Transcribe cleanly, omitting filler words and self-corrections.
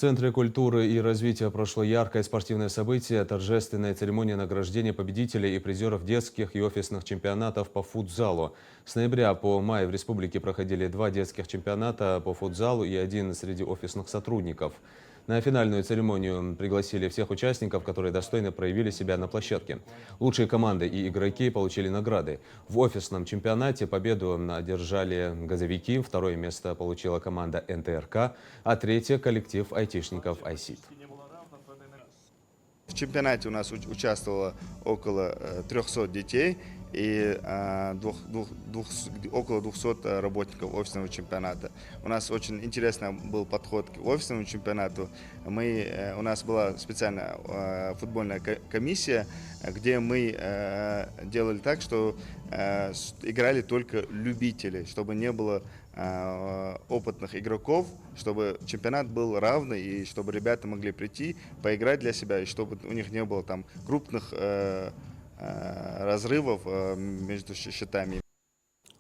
Центре культуры и развития прошло яркое спортивное событие – торжественная церемония награждения победителей и призеров детских и офисных чемпионатов по футзалу. С ноября по май в республике проходили 2 детских чемпионата по футзалу и 1 среди офисных сотрудников. На финальную церемонию пригласили всех участников, которые достойно проявили себя на площадке. Лучшие команды и игроки получили награды. В офисном чемпионате победу одержали «Газовики», второе место получила команда НТРК, а третье – коллектив айтишников «Айсит». В чемпионате у нас участвовало около 300 детей и около 200 работников офисного чемпионата. У нас очень интересный был подход к офисному чемпионату. У нас была специальная футбольная комиссия, где мы делали так, что играли только любители, чтобы не было опытных игроков, чтобы чемпионат был равный и чтобы ребята могли прийти, поиграть для себя, и чтобы у них не было там крупных разрывов между счетами.